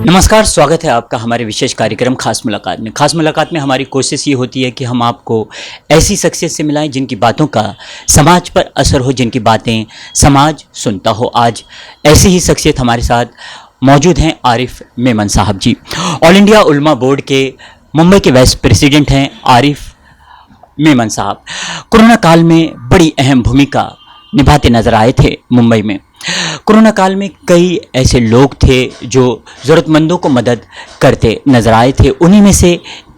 नमस्कार, स्वागत है आपका हमारे विशेष कार्यक्रम खास मुलाकात में। खास मुलाकात में हमारी कोशिश ये होती है कि हम आपको ऐसी शख्सियत से मिलाएं जिनकी बातों का समाज पर असर हो, जिनकी बातें समाज सुनता हो। आज ऐसी ही शख्सियत हमारे साथ मौजूद हैं आरिफ मेमन साहब जी। ऑल इंडिया उलमा बोर्ड के मुंबई के वाइस प्रेसिडेंट हैं आरिफ मेमन साहब। कोरोना काल में बड़ी अहम भूमिका निभाते नजर आए थे मुंबई में। कोरोना काल में कई ऐसे लोग थे जो ज़रूरतमंदों को मदद करते नजर आए थे, उन्हीं में से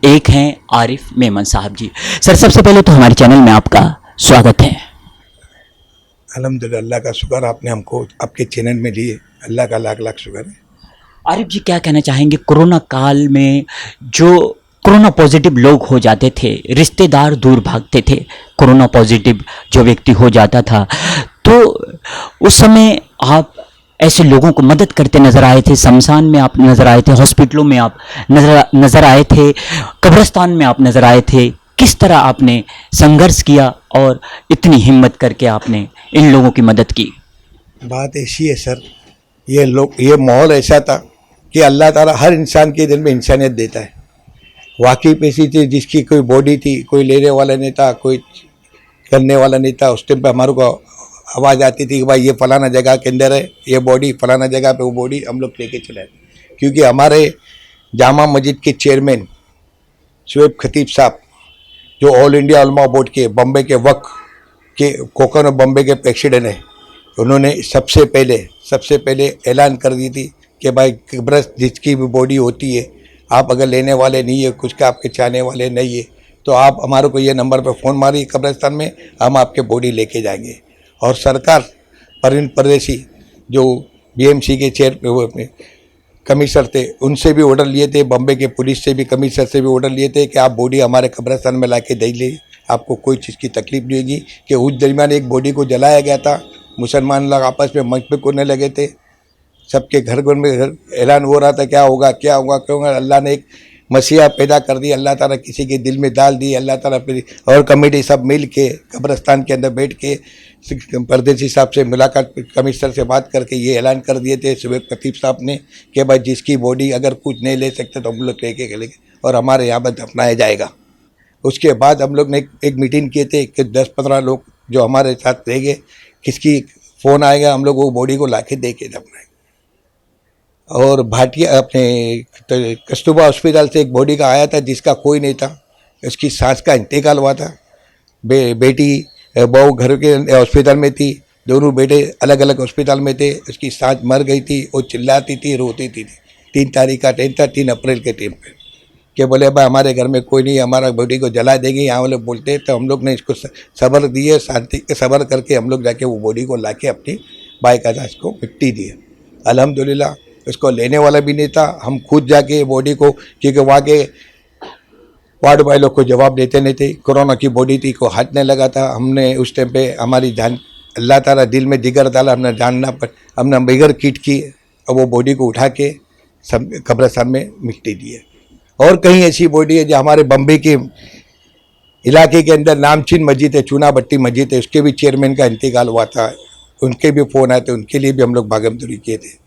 एक हैं आरिफ मेमन साहब जी। सर, सबसे पहले तो हमारे चैनल में आपका स्वागत है। अल्हम्दुलिल्लाह, अल्लाह का शुक्र आपने हमको आपके चैनल में लिए, अल्लाह का लाख लाख शुक्र है। आरिफ जी, क्या कहना चाहेंगे? कोरोना काल में जो कोरोना पॉजिटिव लोग हो जाते थे, रिश्तेदार दूर भागते थे, कोरोना पॉजिटिव जो व्यक्ति हो जाता था, तो उस समय आप ऐसे लोगों को मदद करते नज़र आए थे। शमशान में आप नज़र आए थे, हॉस्पिटलों में आप नज़र आए थे, कब्रिस्तान में आप नज़र आए थे। किस तरह आपने संघर्ष किया और इतनी हिम्मत करके आपने इन लोगों की मदद की? बात ऐसी है सर, ये माहौल ऐसा था कि अल्लाह ताला हर इंसान के दिल में इंसानियत देता है। वाकई पैसी थी, जिसकी कोई बॉडी थी, कोई लेने वाला नहीं था, कोई करने वाला नहीं था। उस टाइम पर हमारे को आवाज़ आती थी कि भाई ये फलाना जगह के अंदर है, ये बॉडी फलाना जगह पे, वो बॉडी हम लोग लेके चले आए। क्योंकि हमारे जामा मस्जिद के चेयरमैन शुएब खतीब साहब, जो ऑल इंडिया उलमा बोर्ड के बम्बे के वक्फ के कोकन और बम्बे के प्रेसिडेंट हैं, उन्होंने सबसे पहले ऐलान कर दी थी कि भाई कब्र जिसकी भी बॉडी होती है, आप अगर लेने वाले नहीं है, कुछ का आपके चाहने वाले नहीं है, तो आप हमारे को ये नंबर पर फ़ोन मारिए कब्रिस्तान में, हम आपके बॉडी लेके जाएंगे। और सरकार परवीन परदेसी जो बीएमसी के चेयर कमिश्नर थे, उनसे भी ऑर्डर लिए थे, बम्बे के पुलिस से भी, कमिश्नर से भी ऑर्डर लिए थे कि आप बॉडी हमारे कब्रिस्तान में ला के दे ले, आपको कोई चीज़ की तकलीफ नहीं होगी। कि उस दरमियान एक बॉडी को जलाया गया था, मुसलमान लोग आपस में मंच करने लगे थे, सबके घर में ऐलान हो रहा था क्या होगा क्या होगा क्या होगा। अल्लाह ने एक मसीहा पैदा कर दी, अल्लाह ताला किसी के दिल में डाल दी, अल्लाह ताला फिर और कमेटी सब मिल के कब्रिस्तान के अंदर बैठ के परदेसी साहब से मुलाकात, कमिश्नर से बात करके ये ऐलान कर दिए थे शुएब खतीब साहब ने कि भाई जिसकी बॉडी अगर कुछ नहीं ले सकते तो हम लोग लेके चलेंगे और हमारे यहाँ पर दफनाया जाएगा। उसके बाद हम लोग ने एक मीटिंग किए थे कि 10-15 लोग जो हमारे साथ रह गए, किसकी फ़ोन आएगा हम लोग वो बॉडी को ला के दे के दफनाएंगे। और भाटिया अपने कस्तूरबा हॉस्पिटल से एक बॉडी का आया था जिसका कोई नहीं था, उसकी सांस का इंतकाल हुआ था। बेटी बहू घर के हॉस्पिटल में थी, दोनों बेटे अलग अलग हॉस्पिटल में थे, उसकी सांस मर गई थी, वो चिल्लाती थी, रोती थी। 3 तारीख का टाइम था, 3 अप्रैल के टाइम पे, कि बोले भाई हमारे घर में कोई नहीं, हमारा बॉडी को जला देंगे, यहाँ वाले बोलते। तो हम लोग ने इसको सब्र दिए, शांति सब्र करके हम लोग जाके वो बॉडी को ला के अपनी बाई का दास को मिट्टी दिए। अल्हम्दुलिल्लाह, उसको लेने वाला भी नहीं था, हम खुद जाके बॉडी को, क्योंकि वहाँ के वार्ड बॉय लोग को जवाब देते नहीं थे, कोरोना की बॉडी थी, को हाथ नहीं लगा था। हमने उस टाइम पे हमारी जान, अल्लाह ताला दिल में जिगर डाला, हमने बगैर किट की और वो बॉडी को उठा के सब कब्रिस्तान में मिट्टी दी है। और कहीं ऐसी बॉडी है जो हमारे बम्बई के इलाके के अंदर नामचीन मस्जिद है, चूना भट्टी मस्जिद है, उसके भी चेयरमैन का इंतकाल हुआ था, उनके भी फ़ोन आए थे, उनके लिए भी हम लोग भागमदौड़ी किए थे,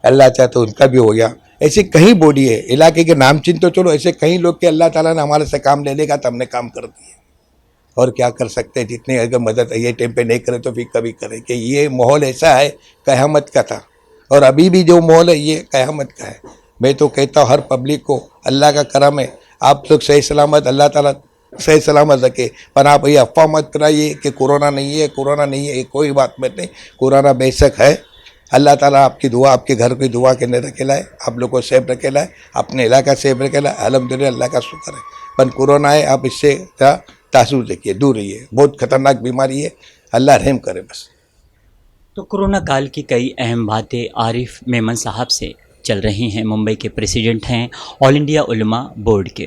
अल्लाह चाहे तो उनका भी हो गया। ऐसे कहीं बॉडी है इलाके के नामचीन, तो चलो ऐसे कहीं लोग के अल्लाह ताला ने हमारे से काम ले लेगा तो हमने काम कर दिए। और क्या कर सकते हैं, जितने अगर मदद ये टाइम पे नहीं करे तो फिर कभी करें। कि ये माहौल ऐसा है क़यामत का था, और अभी भी जो माहौल है ये क़यामत का है। मैं तो कहता हूँ हर पब्लिक को अल्लाह का करम है, आप लोग सही सलामत, अल्लाह ताला सही सलामत रखे। पर आप ये अफवाह मत कराइए कि कोरोना नहीं है, कोरोना नहीं है, कोई बात मत नहीं। कोरोना बेशक है, अल्लाह ताला आपकी दुआ, आपके घर की दुआ के अंदर रखेला है, आप लोग को सेफ रखेला है, अपने इलाका सेफ रखेला है। अल्हम्दुलिल्लाह, अल्लाह का शुक्र है। पर कोरोना है, आप इससे तासुर देखिए, दूर रहिए, बहुत खतरनाक बीमारी है, अल्लाह रहम करे बस। तो कोरोना काल की कई अहम बातें आरिफ मेमन साहब से चल रही हैं। मुंबई के प्रेसिडेंट हैं ऑल इंडिया उलमा बोर्ड के।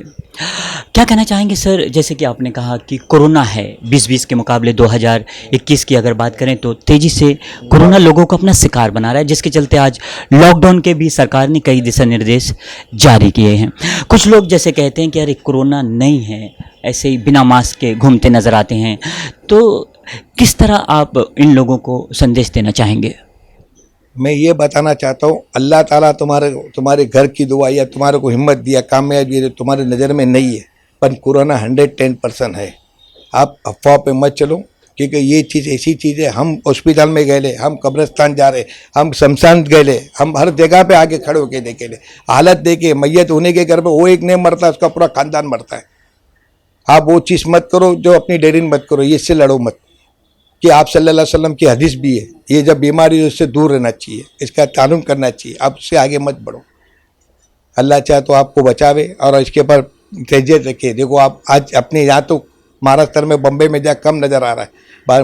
क्या कहना चाहेंगे सर? जैसे कि आपने कहा कि कोरोना है, 2020 के मुकाबले 2021 की अगर बात करें तो तेज़ी से कोरोना लोगों को अपना शिकार बना रहा है, जिसके चलते आज लॉकडाउन के भी सरकार ने कई दिशा निर्देश जारी किए हैं। कुछ लोग जैसे कहते हैं कि अरे कोरोना नहीं है, ऐसे ही बिना मास्क के घूमते नज़र आते हैं, तो किस तरह आप इन लोगों को संदेश देना चाहेंगे? मैं ये बताना चाहता हूँ, अल्लाह ताला तुम्हारे घर की दुआ या तुम्हारे को हिम्मत दिया, कामयाबी दिया, तुम्हारे नज़र में नहीं है, पर कोरोना 110% है। आप अफवाह पे मत चलो, क्योंकि ये चीज़ ऐसी चीज़ है, हम हॉस्पिटल में गए ले, हम कब्रिस्तान जा रहे, हम शमशान गए ले, हम हर जगह पे आके खड़े होके देखे ले, हालत देखे, मैयत होने के घर में वो एक नहीं मरता, उसका पूरा खानदान मरता है। आप वो चीज़ मत करो, जो अपनी डेयरी मत करो, ये इससे लड़ो मत, कि आप सल्लल्लाहु अलैहि वसल्लम की हदीस भी है, ये जब बीमारी है उससे दूर रहना चाहिए, इसका ताल्लुम करना चाहिए, आप उससे आगे मत बढ़ो। अल्लाह चाहे तो आपको बचावे और इसके ऊपर तहजीत रखे। देखो आप आज अपने यहाँ तो महाराष्ट्र में, बम्बई में जा कम नज़र आ रहा है, और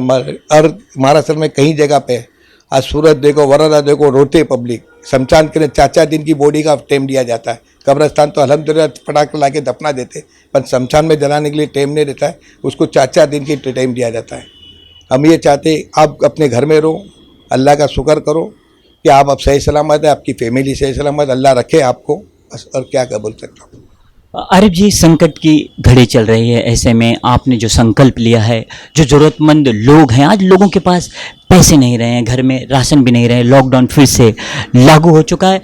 महाराष्ट्र में कई जगह पे है। आज सूरत देखो, वरोदा देखो, रोते पब्लिक। शमशान के लिए 4-4 दिन की बॉडी का टाइम दिया जाता है। कब्रस्तान तो अल्हम्दुलिल्लाह पटाखे ला के दफना देते, पर शमशान में जलाने के लिए टाइम नहीं रहता है, उसको 4-4 दिन की टाइम दिया जाता है। हम ये चाहते आप अपने घर में रहो, अल्लाह का शुक्र करो कि आप अब सही सलामत है, आपकी फैमिली सही सलामत, अल्लाह रखे आपको, बस और क्या बोल सकता हूँ। आरिफ जी, संकट की घड़ी चल रही है, ऐसे में आपने जो संकल्प लिया है, जो ज़रूरतमंद लोग हैं, आज लोगों के पास पैसे नहीं रहे हैं, घर में राशन भी नहीं रहे, लॉकडाउन फिर से लागू हो चुका है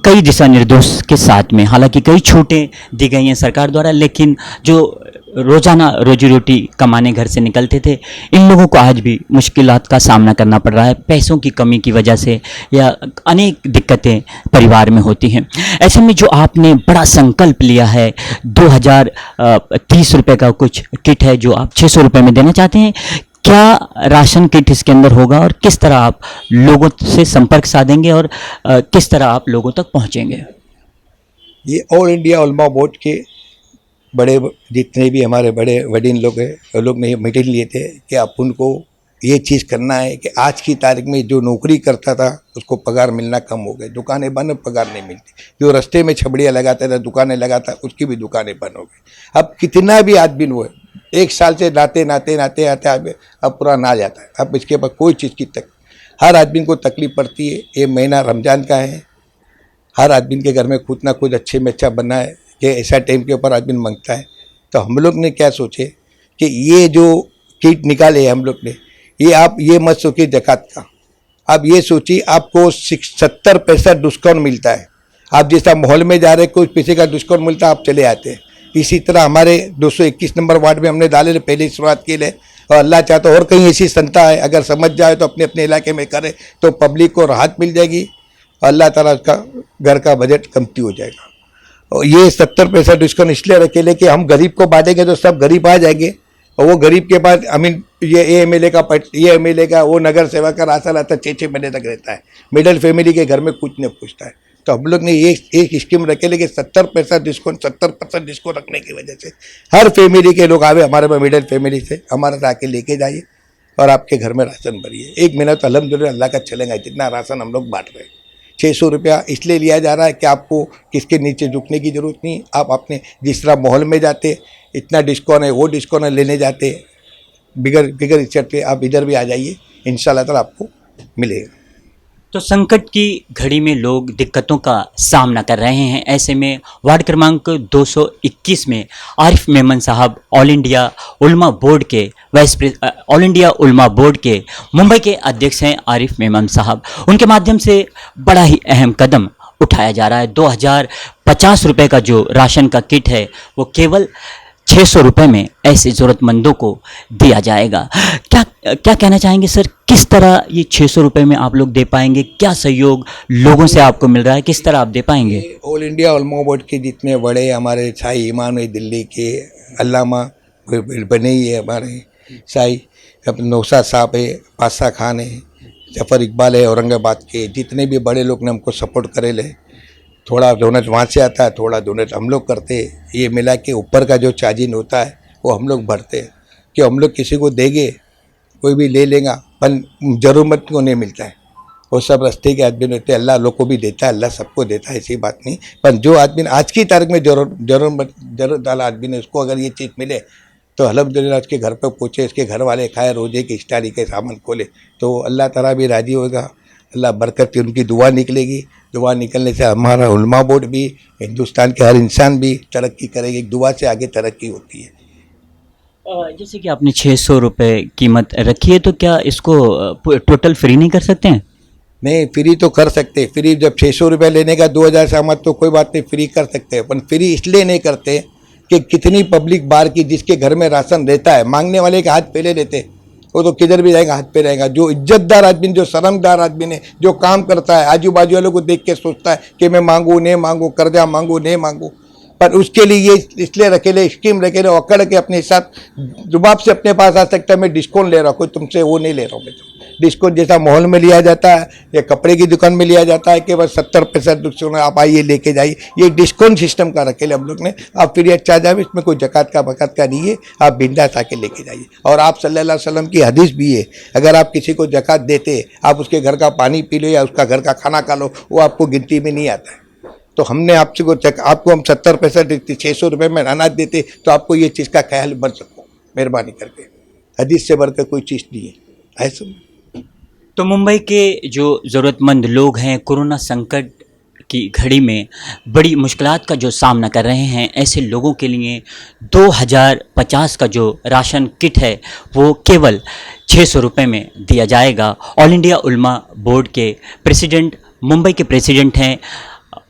कई दिशा निर्देश के साथ में। हालांकि कई छूटें दी गई हैं सरकार द्वारा, लेकिन जो रोज़ाना रोजी रोटी कमाने घर से निकलते थे, इन लोगों को आज भी मुश्किलात का सामना करना पड़ रहा है, पैसों की कमी की वजह से, या अनेक दिक्कतें परिवार में होती हैं। ऐसे में जो आपने बड़ा संकल्प लिया है, 2030 रुपये का कुछ किट है जो आप 600 रुपये में देना चाहते हैं, क्या राशन किट इसके अंदर होगा और किस तरह आप लोगों से संपर्क साधेंगे और किस तरह आप लोगों तक पहुंचेंगे? ये ऑल इंडिया उलमा बोर्ड के बड़े जितने भी हमारे बड़े वडील लोग हैं, वो लोग ने मीटिंग लिए थे कि आप उनको ये चीज़ करना है कि आज की तारीख में जो नौकरी करता था उसको पगार मिलना कम हो गए, दुकानें बंद, पगार नहीं मिलती। जो रास्ते में छबड़ियाँ लगाता था, दुकानें लगाता, उसकी भी दुकानें बंद हो गई। अब कितना भी आदमी हुए, 1 साल से नाते अब पूरा ना जाता है। अब इसके बाद कोई चीज़ की हर आदमी को तकलीफ पड़ती है। ये महीना रमज़ान का है, हर आदमी के घर में खुद ना खुद अच्छे में अच्छा बनना है कि ऐसा टाइम के ऊपर आदमी मांगता है। तो हम लोग ने क्या सोचे कि ये जो किट निकाले हम लोग ने, ये आप ये मत सोचिए ज़कात का, आप ये सोचिए आपको 70 पैसा डिस्काउंट मिलता है। आप जैसा माहौल में जा रहे कुछ पैसे का डिस्काउंट मिलता है, आप चले आते हैं। इसी तरह हमारे 221 नंबर वार्ड में हमने डाले पहले शुरुआत के लिए, और अल्लाह चाहता और कहीं ऐसी संस्था है, अगर समझ जाए तो अपने अपने इलाके में करे तो पब्लिक को राहत मिल जाएगी और अल्लाह ताला उसका घर का बजट कमती हो जाएगा। और ये 70 पैसा डिस्काउंट इसलिए रखे ले कि हम गरीब को बांटेंगे तो सब गरीब आ जाएंगे, और वो गरीब के पास ये एमएलए का वो नगर सेवक का राशन आता 6-6 महीने तक रहता है। मिडिल फैमिली के घर में कुछ नहीं पूछता है। तो हम लोग ने ये एक स्कीम रखे, लेकिन 70% डिस्काउंट रखने की वजह से हर फैमिली के लोग आवे हमारे पास, मिडिल फैमिली से हमारे से आके लेके जाइए और आपके घर में राशन भरिए। 1 महीना तो अल्हम्दुलिल्लाह अल्लाह का चलेगा, जितना राशन हम लोग बांट रहे हैं। 600 रुपया इसलिए लिया जा रहा है कि आपको किसके नीचे झुकने की ज़रूरत नहीं। आप अपने जिस तरह माहौल में जाते, इतना डिस्काउंट है, वो डिस्काउंट लेने जाते, बिगर इच्छा आप इधर भी आ जाइए, इंशाल्लाह ताला आपको मिलेगा। तो संकट की घड़ी में लोग दिक्कतों का सामना कर रहे हैं। ऐसे में वार्ड क्रमांक 221 में आरिफ मेमन साहब ऑल इंडिया उलमा बोर्ड के ऑल इंडिया उलमा बोर्ड के मुंबई के अध्यक्ष हैं आरिफ मेमन साहब। उनके माध्यम से बड़ा ही अहम कदम उठाया जा रहा है। 2050 रुपये का जो राशन का किट है वो केवल 600 रुपये में ऐसे ज़रूरतमंदों को दिया जाएगा। क्या कहना चाहेंगे सर, किस तरह ये 600 रुपये में आप लोग दे पाएंगे? क्या सहयोग लोगों से आपको मिल रहा है, किस तरह आप दे पाएंगे? ऑल इंडिया उलमा बोर्ड के जितने बड़े हमारे शाही इमाम है, दिल्ली के अल्लामा बने ही है, हमारे शाही नौशाद साहब है, बादशाह खान है, जफ़र इकबाल है औरंगाबाद के, जितने भी बड़े लोग ने हमको सपोर्ट करे ले। थोड़ा डोनेट वहाँ से आता है, थोड़ा डोनेट हम लोग करते हैं। ये मिला के ऊपर का जो चार्जिंग होता है वो हम लोग भरते हैं कि हम लोग किसी को देंगे, कोई भी ले लेगा, पर ज़रूरत को नहीं मिलता है। वो सब रास्ते के आदमी होते हैं, अल्लाह लोग को भी देता है, अल्लाह सबको देता है, ऐसी बात नहीं। पर जो आदमी आज की तारीख में जरूरत वाला आदमी ने, उसको अगर ये चीज़ मिले तो अल्हम्दुलिल्लाह उसके घर पर पहुँचे, उसके घर वाले खाए, रोजे की इफ्तारी के सामान खोले तो अल्लाह ताला भी राज़ी होगा, अल्लाह बरकत की उनकी दुआ निकलेगी। दुआ निकलने से हमारा उलमा बोर्ड भी, हिंदुस्तान के हर इंसान भी तरक्की करेगी। दुआ से आगे तरक्की होती है। जैसे कि आपने 600 रुपये कीमत रखी है, तो क्या इसको टोटल फ्री नहीं कर सकते हैं? नहीं, फ्री तो कर सकते। फ्री जब 600 रुपये लेने का 2000 सहमत तो कोई बात नहीं, फ्री कर सकते हैं। पर फ्री इसलिए नहीं करते कि कितनी पब्लिक बाहर की जिसके घर में राशन रहता है, मांगने वाले के हाथ पहले रहते, वो तो किधर भी जाएगा हाथ पे रहेगा। जो इज्जतदार आदमी, जो शर्मदार आदमी ने, जो काम करता है, आजू बाजू वालों को देख के सोचता है कि मैं मांगू नहीं मांगू, कर्जा मांगू नहीं मांगू, पर उसके लिए ये इसलिए रखेले, स्कीम रखेले, अकड़ के अपने साथ जुबाब से अपने पास आ सकता है। मैं डिस्काउंट ले रहा हूँ, कोई तुमसे वो नहीं ले रहा हूँ। मैं तो डिस्काउंट जैसा मॉल में लिया जाता है या कपड़े की दुकान में लिया जाता है कि बस 70% डिस्काउंट, आप आइए लेके जाइए, ये डिस्काउंट सिस्टम का रखेले हम लोग ने। आप फ्री अच्छा जाए, इसमें कोई जकात का बकात का नहीं है, आप बिंदास आके लेके जाइए। और आप सल्लल्लाहु अलैहि वसल्लम की हदीस भी है, अगर आप किसी को जकात देते, आप उसके घर का पानी पी लो या उसका घर का खाना खा लो, वो आपको गिनती में नहीं आता है। तो हमने आपको हम 70% 600 रुपये में अनाज देते, तो आपको ये चीज़ का ख्याल बन सको, मेहरबानी करके। हदीस से बढ़कर कोई चीज़ नहीं है ऐसा। तो मुंबई के जो ज़रूरतमंद लोग हैं, कोरोना संकट की घड़ी में बड़ी मुश्किलात का जो सामना कर रहे हैं, ऐसे लोगों के लिए 2050 का जो राशन किट है वो केवल 600 रुपये में दिया जाएगा। ऑल इंडिया उलमा बोर्ड के प्रेसिडेंट, मुंबई के प्रेसिडेंट हैं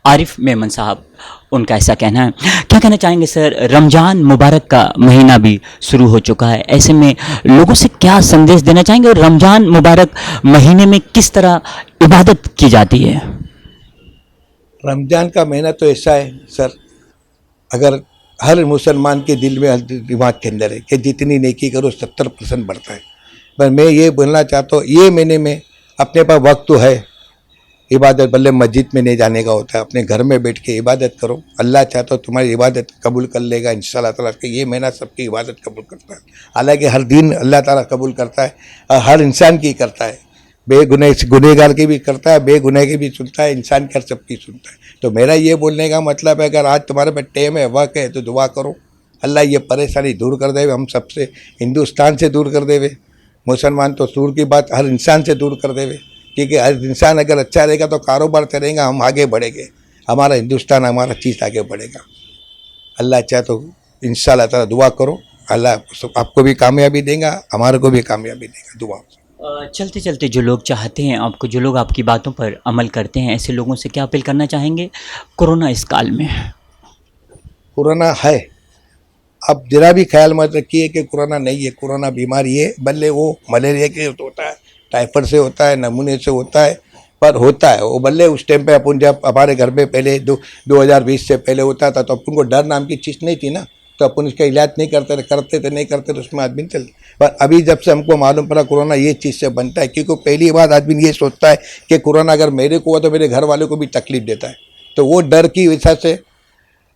आरिफ मेमन साहब, उनका ऐसा कहना है। क्या कहना चाहेंगे सर? रमज़ान मुबारक का महीना भी शुरू हो चुका है, ऐसे में लोगों से क्या संदेश देना चाहेंगे? और रमज़ान मुबारक महीने में किस तरह इबादत की जाती है? रमज़ान का महीना तो ऐसा है सर, अगर हर मुसलमान के दिल में, हर दिमाग के अंदर है कि जितनी नेकी करो 70% बढ़ता है। पर मैं ये बोलना चाहता हूँ, ये महीने में अपने पास वक्त तो है, इबादत भले मस्जिद में नहीं जाने का होता है, अपने घर में बैठ के इबादत करो। अल्लाह चाहता तो तुम्हारी इबादत कबूल कर लेगा इंशाअल्लाह ताला। कि ये महीना सबकी इबादत कबूल करता है, हालांकि हर दिन अल्लाह ताला कबूल करता है और हर इंसान की करता है, गुनहगार की भी करता है, बेगुनाह की भी सुनता है, इंसान की सबकी सुनता है। तो मेरा ये बोलने का मतलब है, अगर आज तुम्हारे पे टाइम है, वक्त है, तो दुआ करो अल्लाह ये परेशानी दूर कर देवे, हम सबसे, हिंदुस्तान से दूर कर देवे। मुसलमान तो दूर की बात, हर इंसान से दूर कर देवे, क्योंकि हर इंसान अगर अच्छा रहेगा तो कारोबार चलेगा, हम आगे बढ़ेंगे, हमारा हिंदुस्तान, हमारा चीज़ आगे बढ़ेगा। अल्लाह चाहे तो इंशाअल्लाह ताला दुआ करो, अल्लाह आपको भी कामयाबी देगा, हमारे को भी कामयाबी देगा। दुआ। चलते चलते जो लोग चाहते हैं आपको, जो लोग आपकी बातों पर अमल करते हैं, ऐसे लोगों से क्या अपील करना चाहेंगे कोरोना इस काल में? कोरोना है, अब जरा भी ख्याल मत रखिए कि कोरोना नहीं है। कोरोना बीमारी है, भले वो मलेरिया के होता है, टाइफाइड से होता है, नमूने से होता है, पर होता है वो। भले उस टाइम पे अपन, जब हमारे घर में पहले 2020 से पहले होता था, तो अपन को डर नाम की चीज़ नहीं थी ना, तो अपन उसका इलाज नहीं करते थे, तो उसमें आदमी चलते। पर अभी जब से हमको मालूम पड़ा कोरोना ये चीज़ से बनता है, क्योंकि पहली बात आदमी ये सोचता है कि कोरोना अगर मेरे को हुआ तो मेरे घर वालों को भी तकलीफ देता है, तो वो डर की वजह से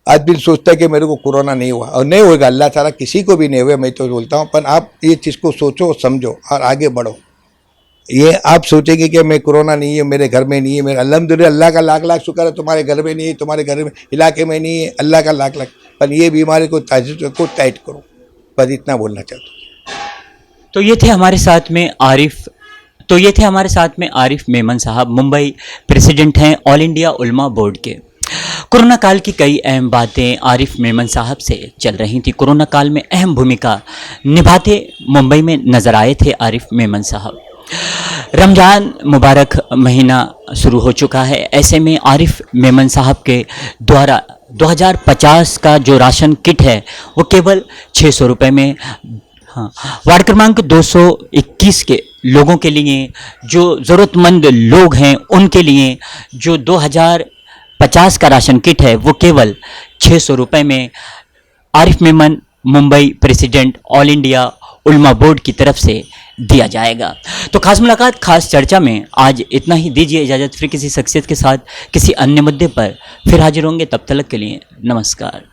आदमी सोचता है कि मेरे को कोरोना नहीं हुआ, और नहीं होगा, अल्लाह ताला किसी को भी नहीं हुआ, मैं तो बोलता हूँ। पर आप ये चीज़ को सोचो, समझो और आगे बढ़ो। ये आप सोचेंगे कि मैं कोरोना नहीं है, मेरे घर में नहीं है, मेरा अल्हम्दुलिल्लाह, अल्लाह का लाख लाख शुक्र है, तुम्हारे घर में नहीं है, तुम्हारे घर में इलाके में नहीं है, अल्लाह का लाख लाख। पर ये बीमारी को टाइट करो, बस इतना बोलना चाहता हूँ। तो ये थे हमारे साथ में आरिफ मेमन साहब, मुंबई प्रेसिडेंट हैं ऑल इंडिया उलमा बोर्ड के। कोरोना काल की कई अहम बातें आरिफ मेमन साहब से चल रही थी। कोरोना काल में अहम भूमिका निभाते मुंबई में नजर आए थे आरिफ मेमन साहब। रमज़ान मुबारक महीना शुरू हो चुका है, ऐसे में आरिफ मेमन साहब के द्वारा 2050 का जो राशन किट है वो केवल 600 रुपये में, हाँ, वार्ड क्रमांक 221 के लोगों के लिए, जो ज़रूरतमंद लोग हैं उनके लिए, जो 2050 का राशन किट है वो केवल 600 रुपये में Arif Memon Mumbai president all India उलमा बोर्ड की तरफ से दिया जाएगा। तो खास मुलाकात, खास चर्चा में आज इतना ही। दीजिए इजाज़त, फिर किसी शख्सियत के साथ किसी अन्य मुद्दे पर फिर हाजिर होंगे। तब तक के लिए नमस्कार।